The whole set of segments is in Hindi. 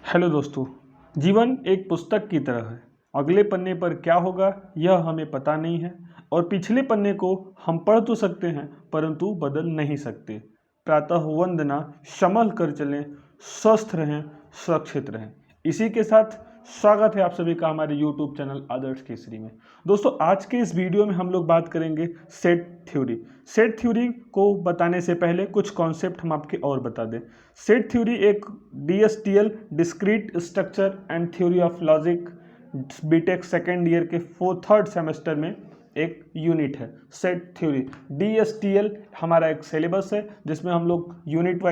हेलो दोस्तों। जीवन एक पुस्तक की तरह है। अगले पन्ने पर क्या होगा यह हमें पता नहीं है और पिछले पन्ने को हम पढ़ तो सकते हैं परंतु बदल नहीं सकते। प्रातः वंदना, संभल कर चलें, स्वस्थ रहें, सुरक्षित रहें। इसी के साथ स्वागत है आप सभी का हमारे YouTube चैनल आदर्श केसरी में। दोस्तों, आज के इस वीडियो में हम लोग बात करेंगे सेट थ्योरी। सेट थ्योरी को बताने से पहले कुछ कॉन्सेप्ट हम आपके और बता दें। सेट थ्योरी एक DSTL discrete structure and theory of logic BTech second year के थर्ड सेमेस्टर में एक यूनिट है सेट थ्योरी। DSTL हमारा एक सिलेबस है जिसमें हम लोग यूनिट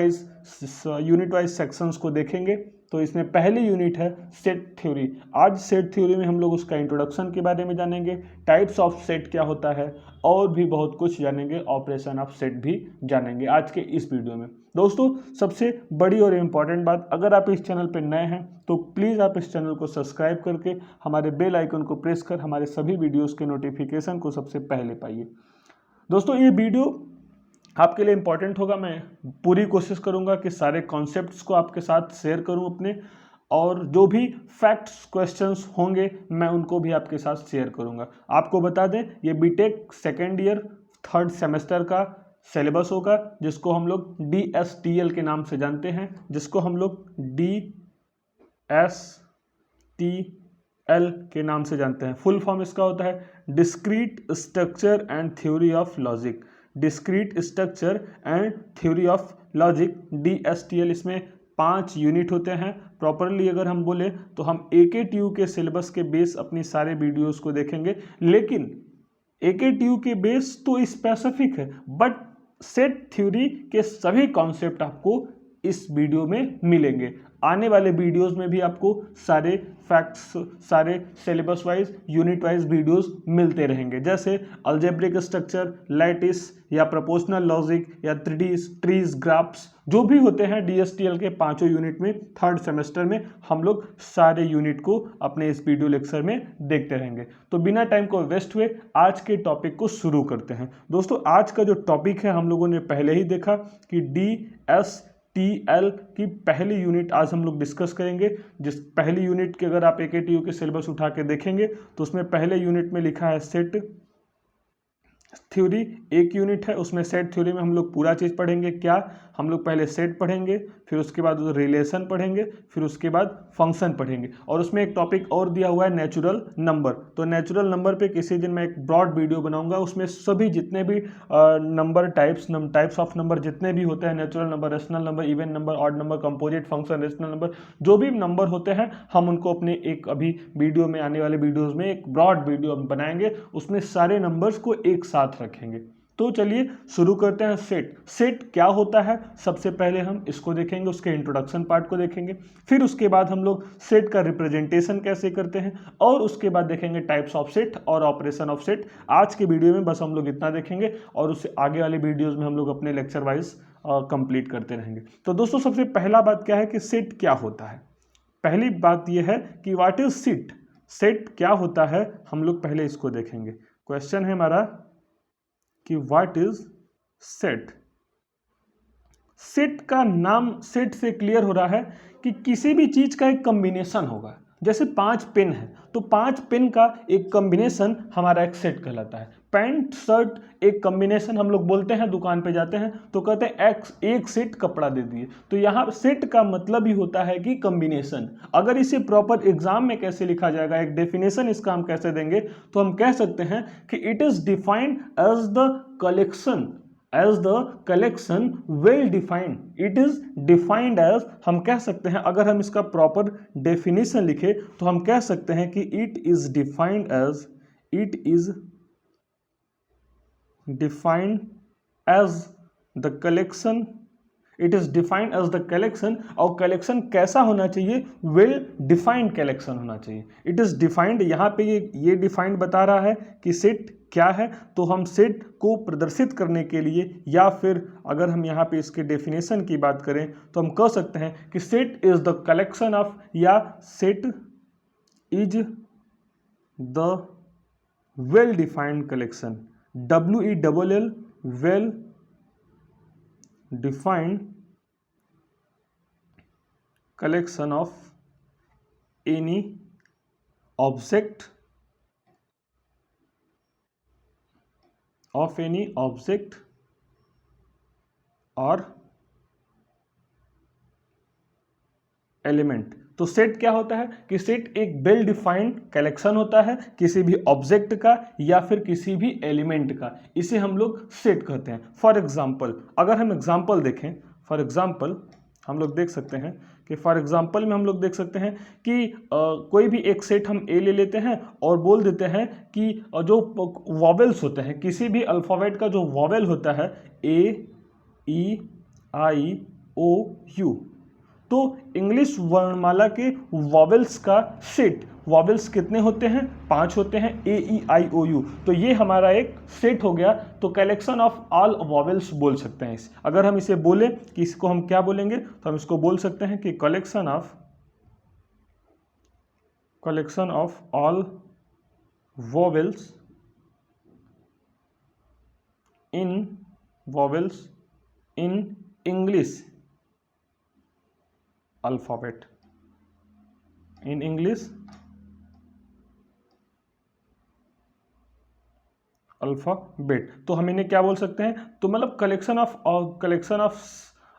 वाइज सेक्शंस को देखेंगे। तो इसमें पहली यूनिट है सेट थ्योरी। आज सेट थ्योरी में हम लोग उसका इंट्रोडक्शन के बारे में जानेंगे, टाइप्स ऑफ सेट क्या होता है और भी बहुत कुछ जानेंगे, ऑपरेशन ऑफ सेट भी जानेंगे आज के इस वीडियो में। दोस्तों, सबसे बड़ी और इम्पॉर्टेंट बात, अगर आप इस चैनल पर नए हैं तो प्लीज़ आप इस चैनल को सब्सक्राइब करके हमारे बेल आइकन को प्रेस कर हमारे सभी वीडियोस के नोटिफिकेशन को सबसे पहले पाइए। दोस्तों, ये वीडियो आपके लिए इम्पॉर्टेंट होगा। मैं पूरी कोशिश करूंगा कि सारे कॉन्सेप्ट्स को आपके साथ शेयर करूं अपने, और जो भी फैक्ट्स क्वेश्चंस होंगे मैं उनको भी आपके साथ शेयर करूंगा। आपको बता दें, ये BTech second year third semester का सिलेबस होगा जिसको हम लोग DSTL के नाम से जानते हैं, जिसको हम लोग DSTL के नाम से जानते हैं। फुल फॉर्म इसका होता है discrete structure and theory of logic. Discrete structure and theory of logic DSTL। इसमें 5 यूनिट होते हैं। प्रॉपरली अगर हम बोले तो हम AKTU के सिलेबस के बेस अपनी सारे वीडियोस को देखेंगे, लेकिन AKTU के बेस तो स्पेसिफिक है, बट सेट थ्योरी के सभी कॉन्सेप्ट आपको इस वीडियो में मिलेंगे। आने वाले वीडियोस में भी आपको सारे फैक्ट्स, सारे syllabus wise, unit wise videos मिलते रहेंगे, जैसे अलजेब्रिक स्ट्रक्चर, लैटिस या प्रोपोर्शनल लॉजिक या 3D ट्रीज, ग्राफ्स, जो भी होते हैं DSTL के 5 यूनिट में थर्ड सेमेस्टर में हम लोग सारे यूनिट को अपने इस वीडियो लेक्चर में देखते रहेंगे। तो बिना टाइम को वेस्ट हुए आज के टॉपिक को शुरू करते हैं। दोस्तों, आज का जो टॉपिक है हम लोगों ने पहले ही देखा कि DSTL की पहली यूनिट आज हम लोग डिस्कस करेंगे। जिस पहली यूनिट के अगर आप AKTU के सिलेबस उठा के देखेंगे तो उसमें पहले यूनिट में लिखा है सेट थ्योरी। एक यूनिट है, उसमें सेट थ्योरी में हम लोग पूरा चीज़ पढ़ेंगे। क्या हम लोग पहले सेट पढ़ेंगे, फिर उसके बाद रिलेशन पढ़ेंगे, फिर उसके बाद फंक्शन पढ़ेंगे, और उसमें एक टॉपिक और दिया हुआ है नेचुरल नंबर। तो नेचुरल नंबर पे किसी दिन मैं एक ब्रॉड वीडियो बनाऊंगा, उसमें सभी जितने भी नंबर टाइप्स ऑफ नंबर जितने भी होते हैं, natural number, rational number, even number, odd number, composite function, rational number, जो भी नंबर होते हैं हम उनको अपने एक अभी वीडियो में, आने वाले वीडियोज़ में एक ब्रॉड वीडियो बनाएंगे, उसमें सारे नंबर्स को एक साथ रखेंगे। तो चलिए शुरू करते हैं। सेट क्या होता है, सबसे पहले हम इसको देखेंगे, उसके इंट्रोडक्शन पार्ट को देखेंगे, फिर उसके बाद हम लोग सेट का रिप्रेजेंटेशन कैसे करते हैं, और उसके बाद देखेंगे टाइप्स ऑफ सेट और ऑपरेशन ऑफ सेट। आज के वीडियो में बस हम लोग इतना देखेंगे और उससे आगे वाले वीडियोज में हम लोग अपने लेक्चर वाइज कंप्लीट करते रहेंगे। तो दोस्तों, सबसे पहला बात क्या है कि सेट क्या होता है। पहली बात यह है कि व्हाट इज सेट। सेट क्या होता है, हम लोग पहले इसको देखेंगे। क्वेश्चन है हमारा कि व्हाट इज सेट। सेट का नाम सेट से क्लियर हो रहा है कि किसी भी चीज का एक कॉम्बिनेशन होगा। जैसे 5 पेन है तो 5 पेन का एक कॉम्बिनेशन हमारा एक सेट कहलाता है। पैंट शर्ट एक कॉम्बिनेशन हम लोग बोलते हैं, दुकान पे जाते हैं तो कहते हैं एक सेट कपड़ा दे दिए। तो यहाँ सेट का मतलब ही होता है कि कॉम्बिनेशन। अगर इसे प्रॉपर एग्जाम में कैसे लिखा जाएगा, एक डेफिनेशन इसका हम कैसे देंगे, तो हम कह सकते हैं कि it is defined as the collection, as the collection well defined। it is defined as, हम कह सकते हैं, अगर हम इसका प्रॉपर डेफिनेशन लिखे तो हम कह सकते हैं कि it is defined as the collection। It is defined as the collection, और कलेक्शन कैसा होना चाहिए, वेल डिफाइंड कलेक्शन होना चाहिए। इट इज डिफाइंड, यहाँ पे ये डिफाइंड बता रहा है कि सेट क्या है। तो हम सेट को प्रदर्शित करने के लिए, या फिर अगर हम यहाँ पे इसके डेफिनेशन की बात करें तो हम कह सकते हैं कि set is the collection of, या set is the well defined collection, WELL, well defined collection of any object और एलिमेंट। तो सेट क्या होता है कि सेट एक वेल डिफाइंड कलेक्शन होता है किसी भी ऑब्जेक्ट का या फिर किसी भी एलिमेंट का, इसे हम लोग सेट कहते हैं। फॉर एग्जांपल अगर हम एग्जांपल देखें, फॉर एग्जांपल हम लोग देख सकते हैं कि फॉर एग्जांपल में हम लोग देख सकते हैं कि कोई भी एक सेट हम ए ले लेते हैं और बोल देते हैं कि जो वॉवेल्स होते हैं किसी भी अल्फ़ाबेट का जो वॉवेल होता है ए, ई, आई, ओ, यू, तो इंग्लिश वर्णमाला के वॉवेल्स का सेट, वॉवेल्स कितने होते हैं? 5 होते हैं, ए, ई, आई, ओ, यू। तो ये हमारा एक सेट हो गया। तो कलेक्शन ऑफ ऑल वॉवेल्स बोल सकते हैं इस। अगर हम इसे बोले कि इसको हम क्या बोलेंगे, तो हम इसको बोल सकते हैं कि collection of all vowels in English alphabet, in English alphabet. तो हम इन्हें क्या बोल सकते हैं? तो मतलब collection of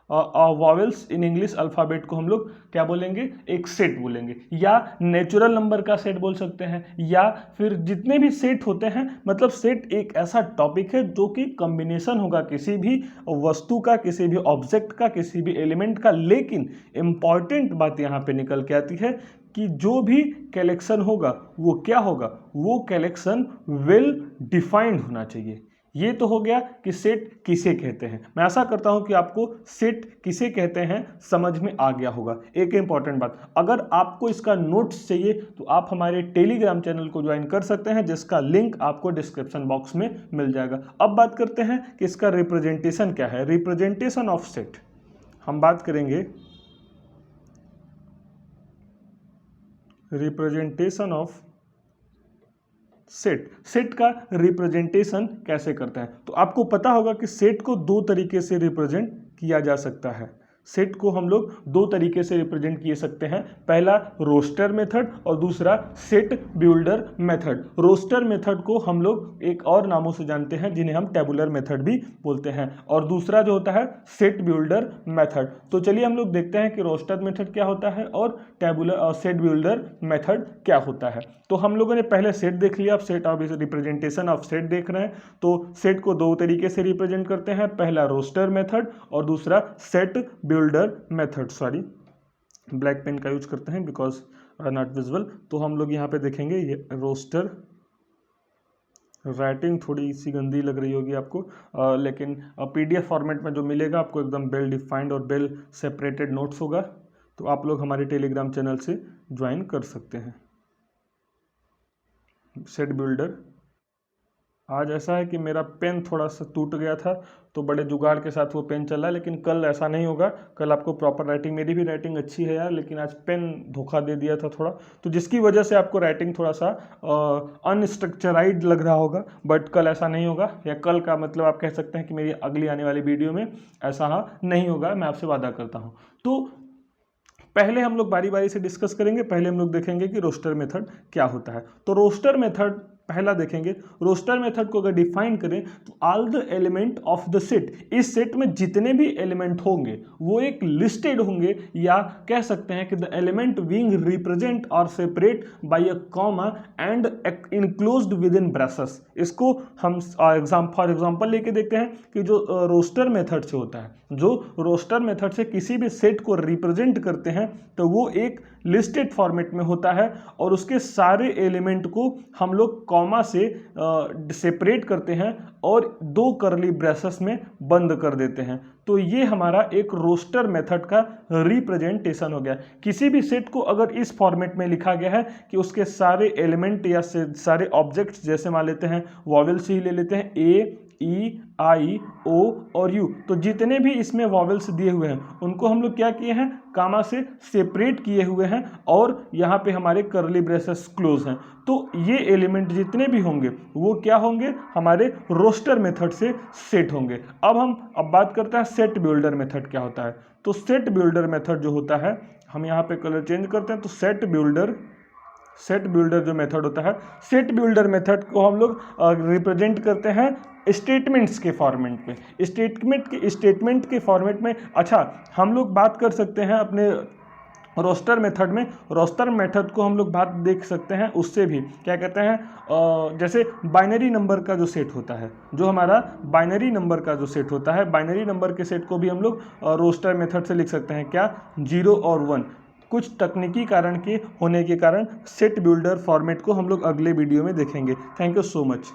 vowels in English alphabet को हम लोग क्या बोलेंगे? एक सेट बोलेंगे, या नेचुरल नंबर का सेट बोल सकते हैं, या फिर जितने भी सेट होते हैं। मतलब सेट एक ऐसा टॉपिक है जो कि कॉम्बिनेशन होगा किसी भी वस्तु का, किसी भी ऑब्जेक्ट का, किसी भी एलिमेंट का। लेकिन इंपॉर्टेंट बात यहाँ पे निकल के आती है कि जो भी कलेक्शन होगा वो क्या होगा? वो कलेक्शन वेल डिफाइंड होना चाहिए। ये तो हो गया कि सेट किसे कहते हैं। मैं आशा करता हूं कि आपको सेट किसे कहते हैं समझ में आ गया होगा। एक इंपॉर्टेंट बात, अगर आपको इसका नोट्स चाहिए तो आप हमारे टेलीग्राम चैनल को ज्वाइन कर सकते हैं, जिसका लिंक आपको डिस्क्रिप्शन बॉक्स में मिल जाएगा। अब बात करते हैं कि इसका रिप्रेजेंटेशन क्या है। रिप्रेजेंटेशन ऑफ सेट हम बात करेंगे। रिप्रेजेंटेशन ऑफ सेट का रिप्रेजेंटेशन कैसे करते हैं? तो आपको पता होगा कि सेट को दो तरीके से रिप्रेजेंट किया जा सकता है। सेट को हम लोग दो तरीके से रिप्रेजेंट किए सकते हैं। पहला रोस्टर मेथड और दूसरा set builder method. Roster method को हम लोग एक और नामों से जानते हैं जिन्हें हम टेबुलर मेथड भी बोलते हैं, और दूसरा जो होता है सेट बिल्डर मेथड। तो चलिए हम लोग देखते हैं कि रोस्टर मेथड क्या होता है और सेट बिल्डर मेथड क्या होता है। तो हम लोगों ने पहले सेट देख लिया, अब set of representation of set देख रहे हैं। तो सेट को दो तरीके से रिप्रेजेंट करते हैं, पहला रोस्टर मेथड और दूसरा set builder method. Sorry, black pen का यूज करते हैं बिकॉज नॉट विजुअल। तो हम लोग यहाँ पे देखेंगे ये रोस्टर, राइटिंग थोड़ी सी गंदी लग रही होगी आपको, लेकिन पीडीएफ फॉर्मेट में जो मिलेगा आपको एकदम वेल डिफाइंड और वेल सेपरेटेड नोट्स होगा। तो आप लोग हमारे टेलीग्राम चैनल से ज्वाइन कर सकते हैं। सेट बिल्डर, आज ऐसा है कि मेरा पेन थोड़ा सा टूट गया था तो बड़े जुगाड़ के साथ वो पेन चला, लेकिन कल ऐसा नहीं होगा। कल आपको प्रॉपर राइटिंग, मेरी भी राइटिंग अच्छी है यार, लेकिन आज पेन धोखा दे दिया था थोड़ा, तो जिसकी वजह से आपको राइटिंग थोड़ा सा अनस्ट्रक्चराइड लग रहा होगा। बट कल ऐसा नहीं होगा, या कल का मतलब आप कह सकते हैं कि मेरी अगली आने वाली वीडियो में ऐसा नहीं होगा, मैं आपसे वादा करता हूँ। तो पहले हम लोग बारी बारी से डिस्कस करेंगे। पहले हम लोग देखेंगे कि रोस्टर मेथड क्या होता है। तो रोस्टर मेथड पहला देखेंगे। रोस्टर मेथड को अगर डिफाइन करें तो all the element of the set, इस सेट में जितने भी एलिमेंट होंगे वो एक लिस्टेड होंगे, या कह सकते हैं कि द एलिमेंट बीइंग रिप्रेजेंट और separate by a comma and enclosed with in braces. इसको हम फॉर एग्जांपल लेके देखते हैं कि जो रोस्टर मेथड से होता है, जो रोस्टर मेथड से किसी भी सेट को रिप्रेजेंट करते हैं तो वो एक लिस्टेड फॉर्मेट में होता है, और उसके सारे एलिमेंट को हम लोग कॉमा से सेपरेट करते हैं और दो करली ब्रेसेस में बंद कर देते हैं। तो ये हमारा एक रोस्टर मेथड का रिप्रेजेंटेशन हो गया। किसी भी सेट को अगर इस फॉर्मेट में लिखा गया है कि उसके सारे एलिमेंट या सारे ऑब्जेक्ट्स, जैसे मान लेते हैं वॉवेल्स ही ले लेते हैं, ए, ई, आई, ओ और यू, तो जितने भी इसमें वॉवेल्स दिए हुए हैं उनको हम लोग क्या किए हैं? कामा से सेपरेट किए हुए हैं, और यहाँ पे हमारे करली ब्रेसेस क्लोज हैं। तो ये एलिमेंट जितने भी होंगे वो क्या होंगे? हमारे रोस्टर मेथड से सेट होंगे। अब बात करते हैं सेट बिल्डर मेथड क्या होता है। तो सेट बिल्डर मेथड जो होता है हम यहाँ पे कलर चेंज करते हैं तो सेट बिल्डर जो मेथड होता है, सेट बिल्डर मेथड को हम लोग रिप्रेजेंट करते हैं स्टेटमेंट्स के फॉर्मेट में। स्टेटमेंट के फॉर्मेट में अच्छा हम लोग बात कर सकते हैं अपने रोस्टर मेथड में। रोस्टर मेथड को हम लोग बात देख सकते हैं उससे भी, क्या कहते हैं, जैसे बाइनरी नंबर का जो सेट होता है, जो हमारा बाइनरी नंबर का जो सेट होता है, बाइनरी नंबर के सेट को भी हम लोग रोस्टर मेथड से लिख सकते हैं, क्या 0 और 1। कुछ तकनीकी कारण के होने के कारण सेट बिल्डर फॉर्मेट को हम लोग अगले वीडियो में देखेंगे। Thank you so much.